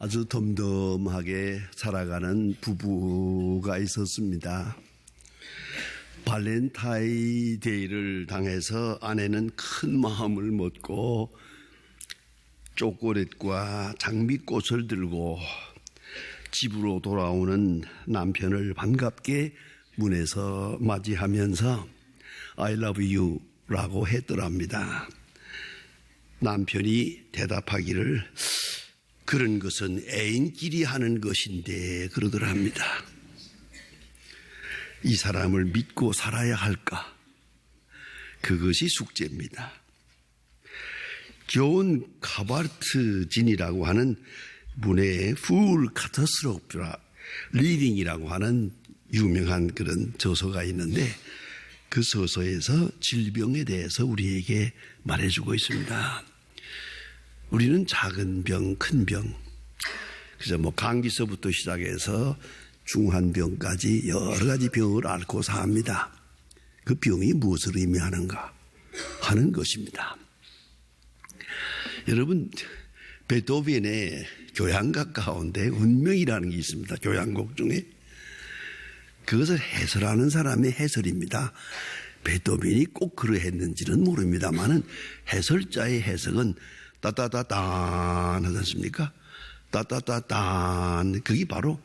아주 덤덤하게 살아가는 부부가 있었습니다. 발렌타인데이를 당해서 아내는 큰 마음을 먹고 초콜릿과 장미꽃을 들고 집으로 돌아오는 남편을 반갑게 문에서 맞이하면서 I love you 라고 했더랍니다. 남편이 대답하기를 그런 것은 애인끼리 하는 것인데 그러더랍니다. 이 사람을 믿고 살아야 할까? 그것이 숙제입니다. 존 카바르트진이라고 하는 분의 Full Catastrophe Reading이라고 하는 유명한 그런 저서가 있는데 그 저서에서 질병에 대해서 우리에게 말해주고 있습니다. 우리는 작은 병, 큰 병, 그래서 감기서부터 시작해서 중한 병까지 여러 가지 병을 앓고 삽니다. 그 병이 무엇을 의미하는가 하는 것입니다. 여러분, 베토벤의 교향곡 가운데 운명이라는 게 있습니다. 교향곡 중에. 그것을 해설하는 사람의 해설입니다. 베토벤이 꼭 그러했는지는 모릅니다만은 해설자의 해석은 따따따딴 하지 않습니까? 따따따딴 그게 바로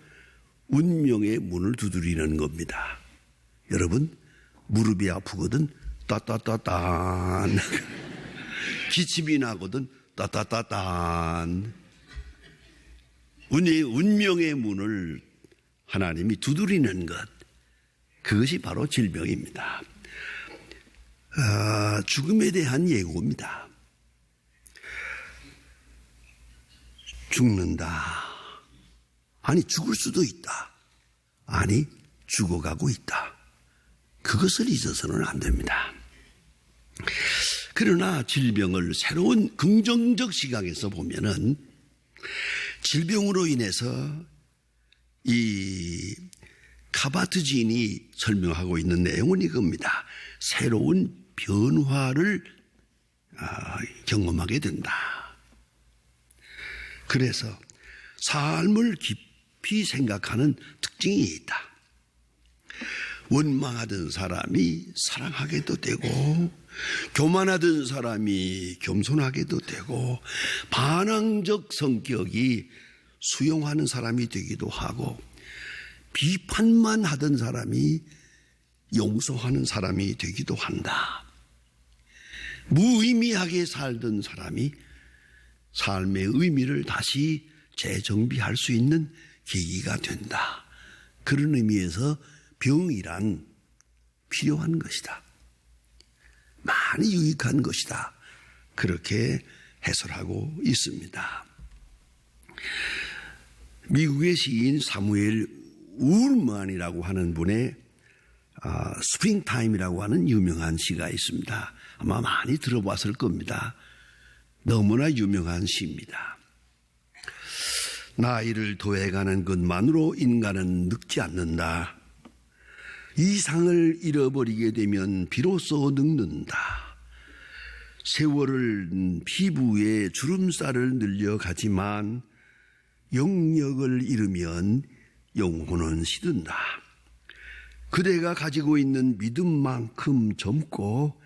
운명의 문을 두드리는 겁니다. 여러분 무릎이 아프거든 따따따딴 기침이 나거든 따따따딴 운명의 문을 하나님이 두드리는 것 그것이 바로 질병입니다. 죽음에 대한 예고입니다. 죽는다. 아니 죽을 수도 있다. 아니 죽어가고 있다. 그것을 잊어서는 안 됩니다. 그러나 질병을 새로운 긍정적 시각에서 보면은 질병으로 인해서 이 카바트진이 설명하고 있는 내용은 이겁니다. 새로운 변화를 경험하게 된다. 그래서 삶을 깊이 생각하는 특징이 있다. 원망하던 사람이 사랑하게도 되고 교만하던 사람이 겸손하게도 되고 반항적 성격이 수용하는 사람이 되기도 하고 비판만 하던 사람이 용서하는 사람이 되기도 한다. 무의미하게 살던 사람이 삶의 의미를 다시 재정비할 수 있는 계기가 된다. 그런 의미에서 병이란 필요한 것이다. 많이 유익한 것이다. 그렇게 해설하고 있습니다. 미국의 시인 사무엘 울만이라고 하는 분의 스프링타임이라고 하는 유명한 시가 있습니다. 아마 많이 들어봤을 겁니다. 너무나 유명한 시입니다. 나이를 더해가는 것만으로 인간은 늙지 않는다. 이상을 잃어버리게 되면 비로소 늙는다. 세월은 피부에 주름살을 늘려가지만 영력을 잃으면 영혼은 시든다. 그대가 가지고 있는 믿음만큼 젊고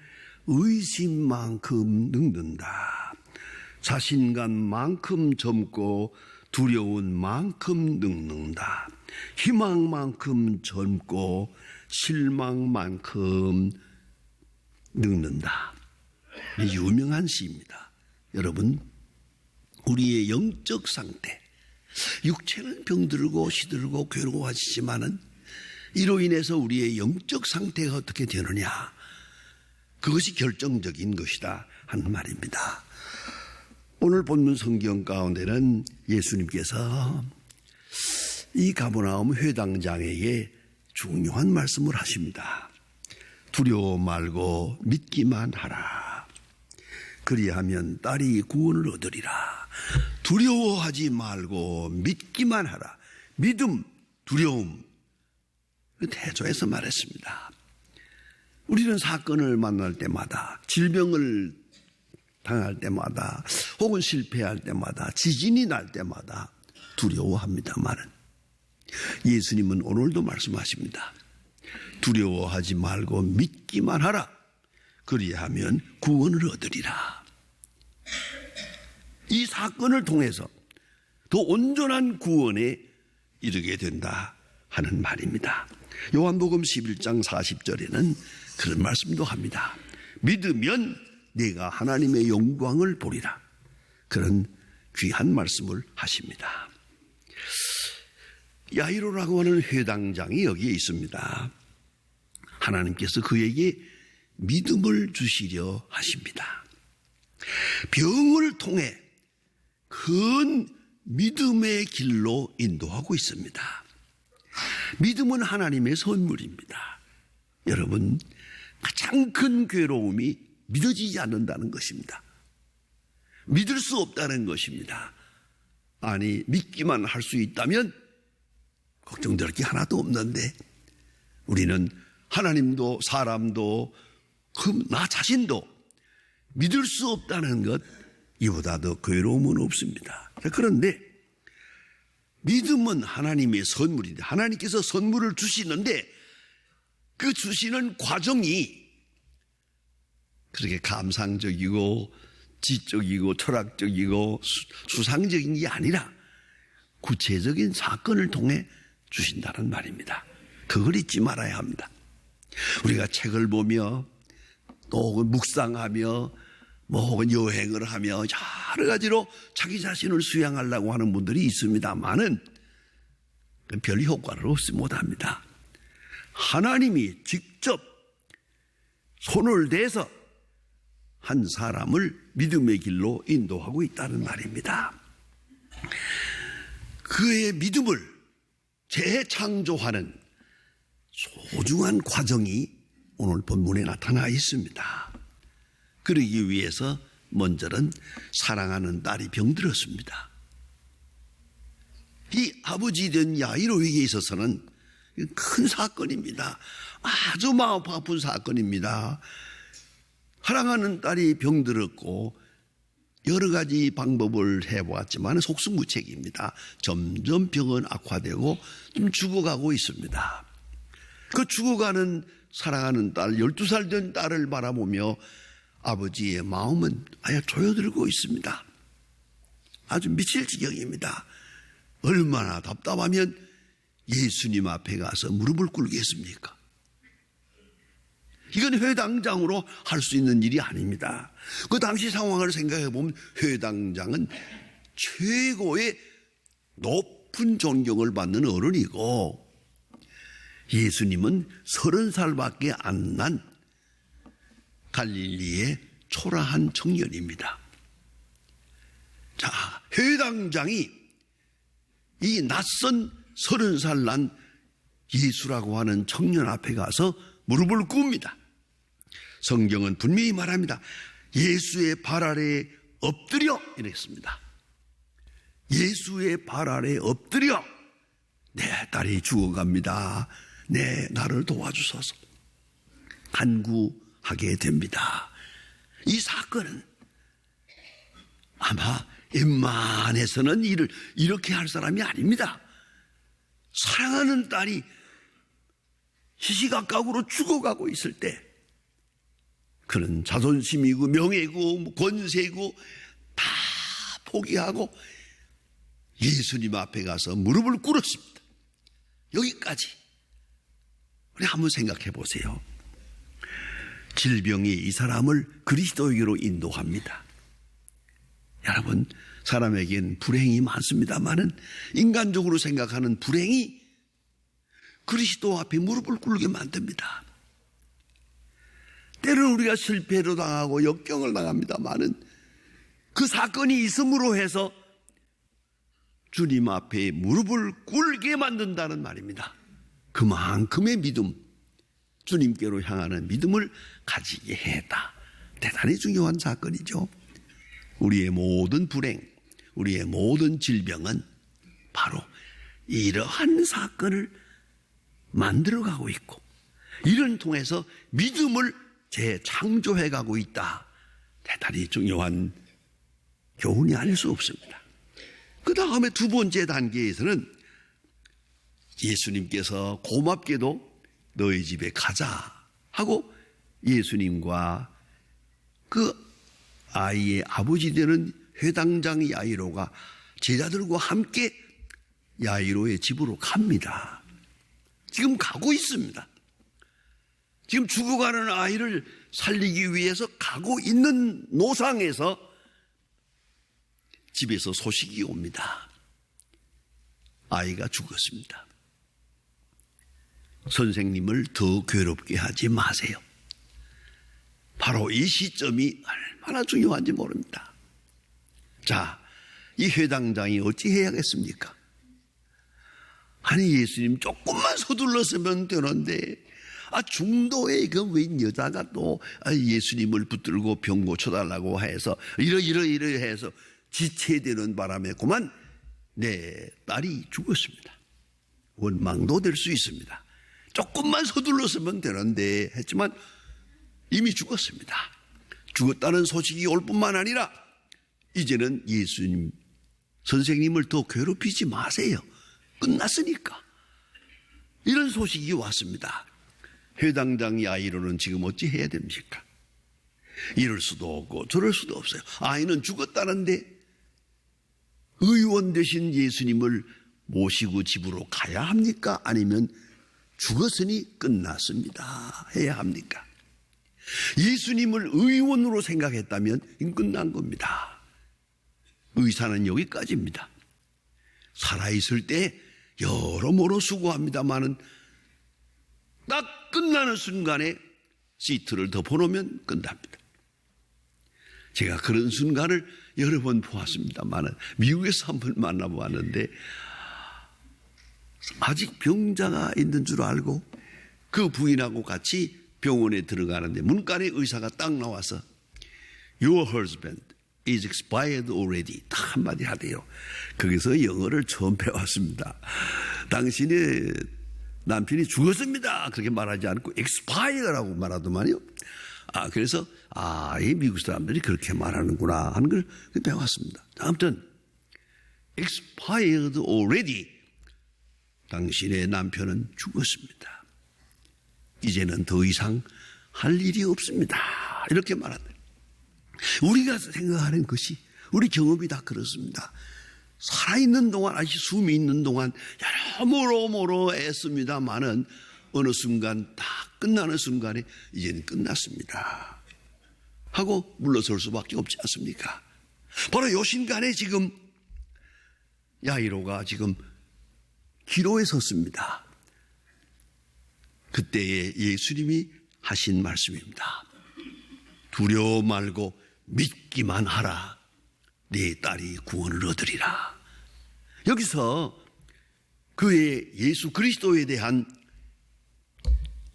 의심만큼 늙는다. 자신감만큼 젊고 두려움만큼 늙는다. 희망만큼 젊고 실망만큼 늙는다. 유명한 시입니다. 여러분, 우리의 영적 상태, 육체는 병들고 시들고 괴로워하시지만은 이로 인해서 우리의 영적 상태가 어떻게 되느냐, 그것이 결정적인 것이다 하는 말입니다. 오늘 본문 성경 가운데는 예수님께서 이 가버나움 회당장에게 중요한 말씀을 하십니다. 두려워 말고 믿기만 하라. 그리하면 딸이 구원을 얻으리라. 두려워하지 말고 믿기만 하라. 믿음, 두려움. 대조해서 말했습니다. 우리는 사건을 만날 때마다, 질병을 당할 때마다, 혹은 실패할 때마다, 지진이 날 때마다 두려워합니다만은 예수님은 오늘도 말씀하십니다. 두려워하지 말고 믿기만 하라. 그리하면 구원을 얻으리라. 이 사건을 통해서 더 온전한 구원에 이르게 된다 하는 말입니다. 요한복음 11장 40절에는 그런 말씀도 합니다. 믿으면 내가 하나님의 영광을 보리라. 그런 귀한 말씀을 하십니다. 야이로라고 하는 회당장이 여기에 있습니다. 하나님께서 그에게 믿음을 주시려 하십니다. 병을 통해 큰 믿음의 길로 인도하고 있습니다. 믿음은 하나님의 선물입니다. 여러분, 가장 큰 괴로움이 믿어지지 않는다는 것입니다. 믿을 수 없다는 것입니다. 아니, 믿기만 할 수 있다면 걱정될 게 하나도 없는데 우리는 하나님도 사람도 나 자신도 믿을 수 없다는 것, 이보다 더 괴로움은 없습니다. 그런데 믿음은 하나님의 선물인데 하나님께서 선물을 주시는데 그 주시는 과정이 그렇게 감상적이고 지적이고 철학적이고 수상적인 게 아니라 구체적인 사건을 통해 주신다는 말입니다. 그걸 잊지 말아야 합니다. 우리가 책을 보며 또 혹은 묵상하며 혹은 여행을 하며 여러 가지로 자기 자신을 수양하려고 하는 분들이 있습니다만은 별 효과를 얻지 못합니다. 하나님이 직접 손을 대서 한 사람을 믿음의 길로 인도하고 있다는 말입니다. 그의 믿음을 재창조하는 소중한 과정이 오늘 본문에 나타나 있습니다. 그러기 위해서 먼저는 사랑하는 딸이 병들었습니다. 이 아버지 된 야이로에게 있어서는 큰 사건입니다. 아주 마음 아픈 사건입니다. 사랑하는 딸이 병들었고 여러 가지 방법을 해보았지만 속수무책입니다. 점점 병은 악화되고 좀 죽어가고 있습니다. 그 죽어가는 사랑하는 딸, 12살 된 딸을 바라보며 아버지의 마음은 아예 조여들고 있습니다. 아주 미칠 지경입니다. 얼마나 답답하면 예수님 앞에 가서 무릎을 꿇겠습니까? 이건 회당장으로 할 수 있는 일이 아닙니다. 그 당시 상황을 생각해 보면 회당장은 최고의 높은 존경을 받는 어른이고 예수님은 30살밖에 안 난 갈릴리의 초라한 청년입니다. 자, 회당장이 이 낯선 30살 난 예수라고 하는 청년 앞에 가서 무릎을 꿇습니다. 성경은 분명히 말합니다. 예수의 발 아래에 엎드려 이랬습니다. 예수의 발 아래에 엎드려 내 딸이 죽어갑니다. 나를 도와주소서 간구하게 됩니다. 이 사건은 아마 웬만해서는 일을 이렇게 할 사람이 아닙니다. 사랑하는 딸이 시시각각으로 죽어가고 있을 때 그는 자존심이고 명예고 권세고 다 포기하고 예수님 앞에 가서 무릎을 꿇었습니다. 여기까지. 우리 한번 생각해 보세요. 질병이 이 사람을 그리스도에게로 인도합니다. 여러분, 사람에겐 불행이 많습니다만은 인간적으로 생각하는 불행이 그리스도 앞에 무릎을 꿇게 만듭니다. 때로는 우리가 실패로 당하고 역경을 당합니다만은 그 사건이 있음으로 해서 주님 앞에 무릎을 꿇게 만든다는 말입니다. 그만큼의 믿음, 주님께로 향하는 믿음을 가지게 했다. 대단히 중요한 사건이죠. 우리의 모든 불행, 우리의 모든 질병은 바로 이러한 사건을 만들어가고 있고 이를 통해서 믿음을 재창조해가고 있다. 대단히 중요한 교훈이 아닐 수 없습니다. 그 다음에 두 번째 단계에서는 예수님께서 고맙게도 너희 집에 가자 하고 예수님과 그 아이의 아버지 되는 회당장 야이로가 제자들과 함께 야이로의 집으로 갑니다. 지금 가고 있습니다. 지금 죽어가는 아이를 살리기 위해서 가고 있는 노상에서 집에서 소식이 옵니다. 아이가 죽었습니다. 선생님을 더 괴롭게 하지 마세요. 바로 이 시점이 얼마나 중요한지 모릅니다. 자, 이 회당장이 어찌 해야겠습니까? 아니, 예수님 조금만 서둘렀으면 되는데, 중도에 그 웬 여자가 또 예수님을 붙들고 병 고쳐달라고 해서 이러 해서 지체되는 바람에 그만 내 딸이 죽었습니다. 원망도 될 수 있습니다. 조금만 서둘렀으면 되는데 했지만 이미 죽었습니다. 죽었다는 소식이 올 뿐만 아니라 이제는 예수님 선생님을 더 괴롭히지 마세요. 끝났으니까. 이런 소식이 왔습니다. 회당장 야이로는 지금 어찌 해야 됩니까? 이럴 수도 없고 저럴 수도 없어요. 아이는 죽었다는데 의원 되신 예수님을 모시고 집으로 가야 합니까? 아니면 죽었으니 끝났습니다 해야 합니까? 예수님을 의원으로 생각했다면 끝난 겁니다. 의사는 여기까지입니다. 살아있을 때 여러모로 수고합니다마는 딱 끝나는 순간에 시트를 덮어놓으면 끝납니다. 제가 그런 순간을 여러 번 보았습니다마는 미국에서 한 번 만나보았는데 아직 병자가 있는 줄 알고 그 부인하고 같이 병원에 들어가는데 문간에 의사가 딱 나와서 Your husband is expired already 딱 한마디 하대요. 거기서 영어를 처음 배웠습니다. 당신의 남편이 죽었습니다 그렇게 말하지 않고 expired라고 말하더만요. 그래서 이 미국 사람들이 그렇게 말하는구나 하는 걸 배웠습니다. 아무튼 expired already 당신의 남편은 죽었습니다. 이제는 더 이상 할 일이 없습니다. 이렇게 말한다. 우리가 생각하는 것이 우리 경험이 다 그렇습니다. 살아있는 동안 아직 숨이 있는 동안 여러모로 애씁니다마는 어느 순간 다 끝나는 순간에 이제는 끝났습니다 하고 물러설 수밖에 없지 않습니까? 바로 요 순간에 지금 야이로가 지금 기로에 섰습니다. 그때에 예수님이 하신 말씀입니다. 두려워 말고 믿기만 하라. 네 딸이 구원을 얻으리라. 여기서 그의 예수 그리스도에 대한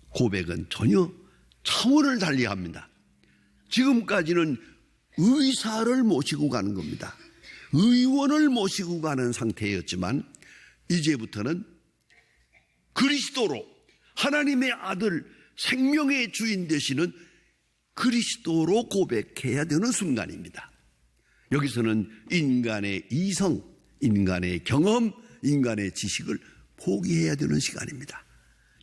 고백은 전혀 차원을 달리합니다. 지금까지는 의사를 모시고 가는 겁니다. 의원을 모시고 가는 상태였지만 이제부터는 그리스도로 하나님의 아들 생명의 주인 되시는 그리스도로 고백해야 되는 순간입니다. 여기서는 인간의 이성, 인간의 경험, 인간의 지식을 포기해야 되는 시간입니다.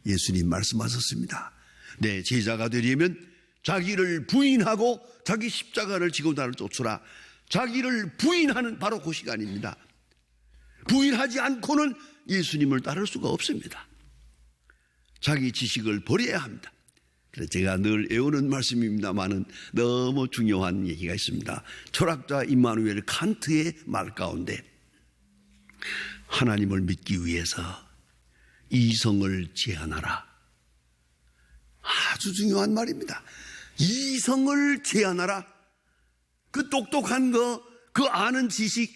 예수님 말씀하셨습니다. 내 제자가 되려면 자기를 부인하고 자기 십자가를 지고 나를 쫓으라. 자기를 부인하는 바로 그 시간입니다. 부인하지 않고는 예수님을 따를 수가 없습니다. 자기 지식을 버려야 합니다. 그래서 제가 늘 애우는 말씀입니다만은 너무 중요한 얘기가 있습니다. 철학자 임마누엘 칸트의 말 가운데 하나님을 믿기 위해서 이성을 제한하라. 아주 중요한 말입니다. 이성을 제한하라. 그 똑똑한 거, 그 아는 지식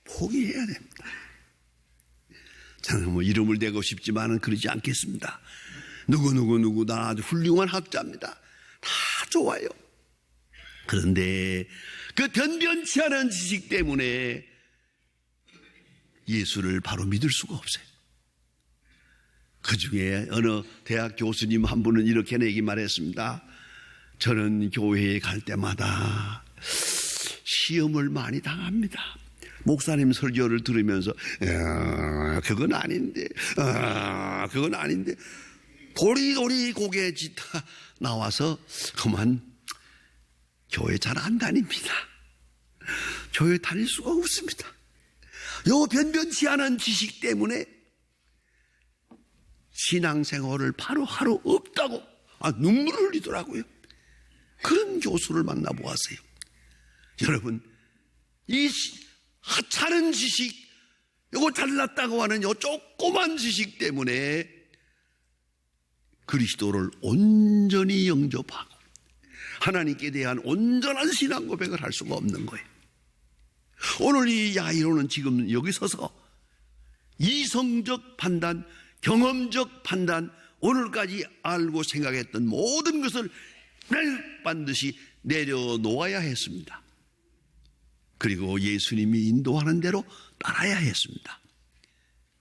포기해야 됩니다. 저는 이름을 대고 싶지만은 그러지 않겠습니다. 누구 다 아주 훌륭한 학자입니다. 다 좋아요. 그런데 그 변변치 않은 지식 때문에 예수를 바로 믿을 수가 없어요. 그 중에 어느 대학 교수님 한 분은 이렇게 내기 말했습니다. 저는 교회에 갈 때마다 시험을 많이 당합니다. 목사님 설교를 들으면서 그건 아닌데 그건 아닌데 도리도리 고개 짖다 나와서 그만 교회 잘 안 다닙니다. 교회 다닐 수가 없습니다. 요 변변치 않은 지식 때문에 신앙생활을 바로 하루 없다고 눈물을 흘리더라고요. 그런 교수를 만나보았어요. 여러분, 이 하찮은 지식, 요거 잘났다고 하는 요 조그만 지식 때문에 그리스도를 온전히 영접하고 하나님께 대한 온전한 신앙 고백을 할 수가 없는 거예요. 오늘 이 야이로는 지금 여기 서서 이성적 판단, 경험적 판단, 오늘까지 알고 생각했던 모든 것을 반드시 내려놓아야 했습니다. 그리고 예수님이 인도하는 대로 따라야 했습니다.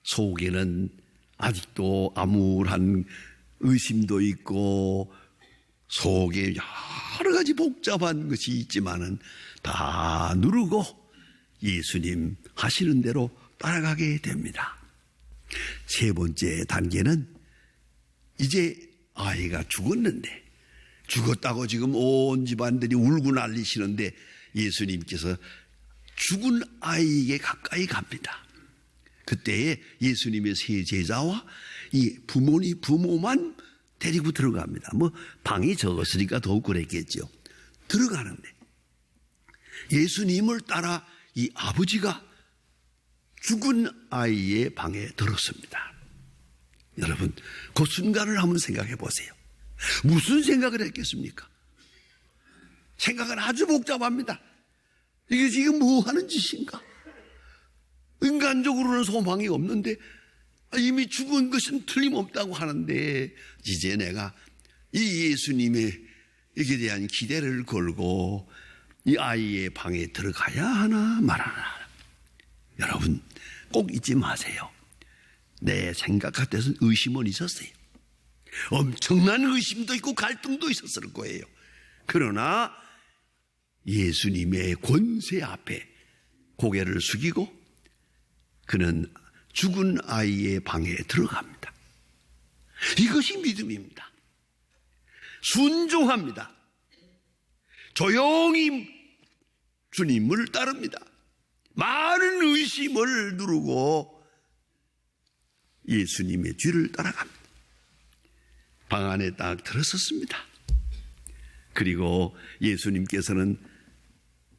속에는 아직도 암울한 의심도 있고 속에 여러 가지 복잡한 것이 있지만은 다 누르고 예수님 하시는 대로 따라가게 됩니다. 세 번째 단계는 이제 아이가 죽었는데 죽었다고 지금 온 집안들이 울고 난리시는데 예수님께서 죽은 아이에게 가까이 갑니다. 그때에 예수님의 세 제자와 이 부모만 데리고 들어갑니다. 뭐 방이 적었으니까 더욱 그랬겠죠. 들어가는데 예수님을 따라 이 아버지가 죽은 아이의 방에 들었습니다. 여러분, 그 순간을 한번 생각해 보세요. 무슨 생각을 했겠습니까? 생각은 아주 복잡합니다. 이게 지금 뭐 하는 짓인가? 인간적으로는 소망이 없는데 이미 죽은 것은 틀림없다고 하는데 이제 내가 이 예수님의 여기에 대한 기대를 걸고 이 아이의 방에 들어가야 하나 말하나. 여러분 꼭 잊지 마세요. 내 생각 같아서 의심은 있었어요. 엄청난 의심도 있고 갈등도 있었을 거예요. 그러나 예수님의 권세 앞에 고개를 숙이고 그는 죽은 아이의 방에 들어갑니다. 이것이 믿음입니다. 순종합니다. 조용히 주님을 따릅니다. 많은 의심을 누르고 예수님의 뒤를 따라갑니다. 방 안에 딱 들어섰습니다. 그리고 예수님께서는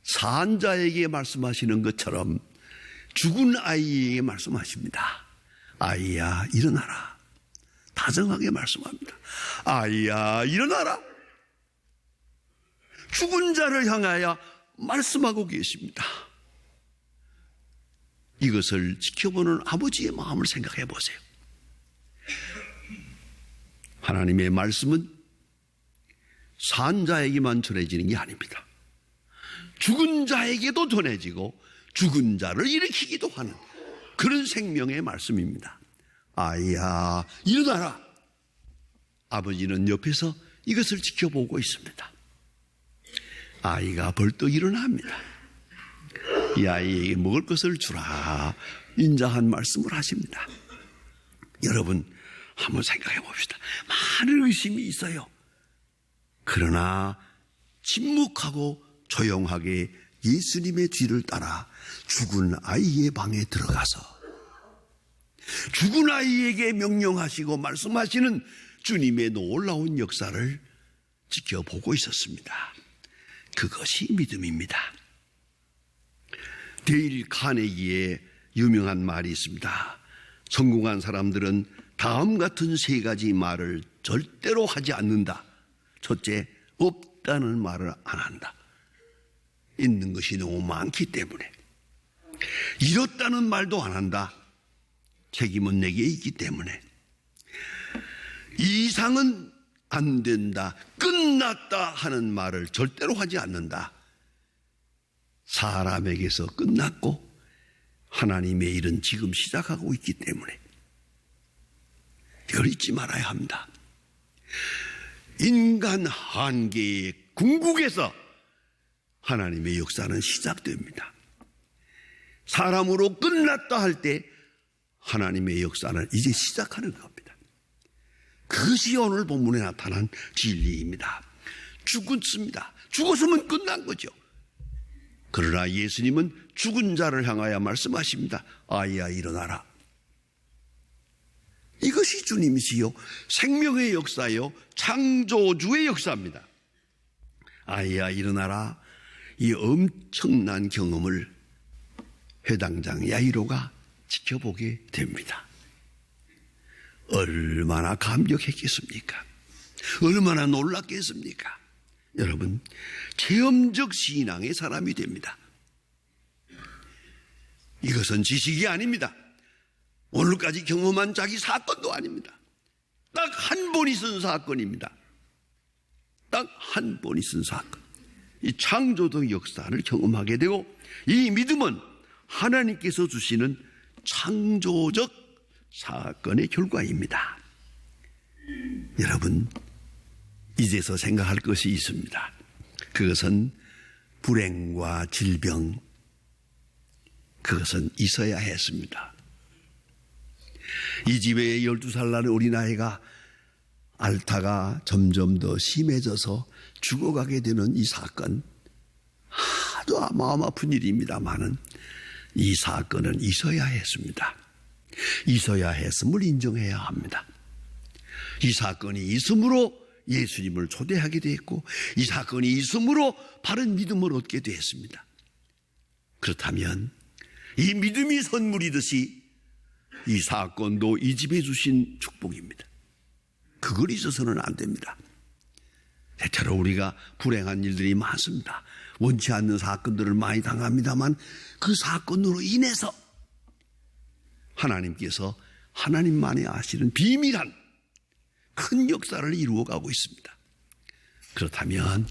산자에게 말씀하시는 것처럼 죽은 아이에게 말씀하십니다. 아이야 일어나라. 다정하게 말씀합니다. 아이야 일어나라. 죽은 자를 향하여 말씀하고 계십니다. 이것을 지켜보는 아버지의 마음을 생각해 보세요. 하나님의 말씀은 산자에게만 전해지는 게 아닙니다. 죽은 자에게도 전해지고 죽은 자를 일으키기도 하는 그런 생명의 말씀입니다. 아이야 일어나라. 아버지는 옆에서 이것을 지켜보고 있습니다. 아이가 벌떡 일어납니다. 이 아이에게 먹을 것을 주라. 인자한 말씀을 하십니다. 여러분 한번 생각해 봅시다. 많은 의심이 있어요. 그러나 침묵하고 조용하게 예수님의 뒤를 따라 죽은 아이의 방에 들어가서 죽은 아이에게 명령하시고 말씀하시는 주님의 놀라운 역사를 지켜보고 있었습니다. 그것이 믿음입니다. 데일 카네기의 유명한 말이 있습니다. 성공한 사람들은 다음 같은 세 가지 말을 절대로 하지 않는다. 첫째, 없다는 말을 안 한다. 있는 것이 너무 많기 때문에. 이렇다는 말도 안 한다. 책임은 내게 있기 때문에. 이상은 안 된다, 끝났다 하는 말을 절대로 하지 않는다. 사람에게서 끝났고 하나님의 일은 지금 시작하고 있기 때문에 이걸 잊지 말아야 합니다. 인간 한계의 궁극에서 하나님의 역사는 시작됩니다. 사람으로 끝났다 할 때 하나님의 역사는 이제 시작하는 겁니다. 그것이 오늘 본문에 나타난 진리입니다. 죽었습니다. 죽었으면 끝난 거죠. 그러나 예수님은 죽은 자를 향하여 말씀하십니다. 아이야 일어나라. 이것이 주님이시요 생명의 역사요 창조주의 역사입니다. 아이야 일어나라. 이 엄청난 경험을 회당장 야이로가 지켜보게 됩니다. 얼마나 감격했겠습니까? 얼마나 놀랐겠습니까? 여러분, 체험적 신앙의 사람이 됩니다. 이것은 지식이 아닙니다. 오늘까지 경험한 자기 사건도 아닙니다. 딱 한 번 있은 사건입니다. 딱 한 번 있은 사건. 이 창조적 역사를 경험하게 되고 이 믿음은 하나님께서 주시는 창조적 사건의 결과입니다. 여러분, 이제서 생각할 것이 있습니다. 그것은 불행과 질병, 그것은 있어야 했습니다. 이 집에 12살 날 어린아이가 앓다가 점점 더 심해져서 죽어가게 되는 이 사건, 아주 마음 아픈 일입니다만은 이 사건은 있어야 했습니다. 있어야 했음을 인정해야 합니다. 이 사건이 있음으로 예수님을 초대하게 됐고 이 사건이 있음으로 바른 믿음을 얻게 되었습니다. 그렇다면 이 믿음이 선물이듯이 이 사건도 이 집에 주신 축복입니다. 그걸 잊어서는 안 됩니다. 대체로 우리가 불행한 일들이 많습니다. 원치 않는 사건들을 많이 당합니다만 그 사건으로 인해서 하나님께서 하나님만이 아시는 비밀한 큰 역사를 이루어가고 있습니다. 그렇다면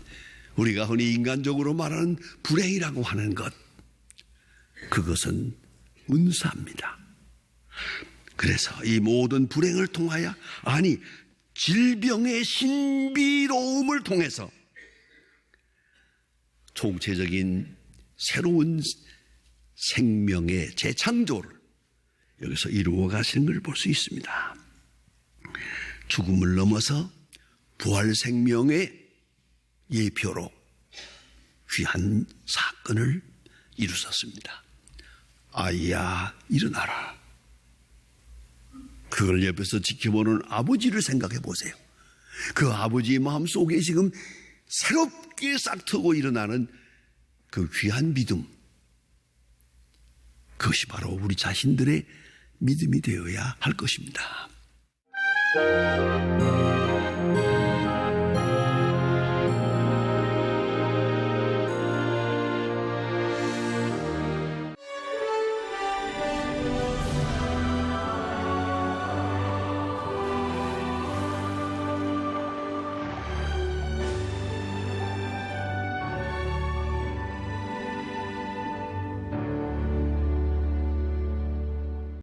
우리가 흔히 인간적으로 말하는 불행이라고 하는 것, 그것은 은사입니다. 그래서 이 모든 불행을 통하여, 아니 질병의 신비로움을 통해서 총체적인 새로운 생명의 재창조를 여기서 이루어 가시는 걸 볼 수 있습니다. 죽음을 넘어서 부활 생명의 예표로 귀한 사건을 이루셨습니다. 아이야 일어나라. 그걸 옆에서 지켜보는 아버지를 생각해 보세요. 그 아버지의 마음속에 지금 새롭게 싹트고 일어나는 그 귀한 믿음, 그것이 바로 우리 자신들의 믿음이 되어야 할 것입니다.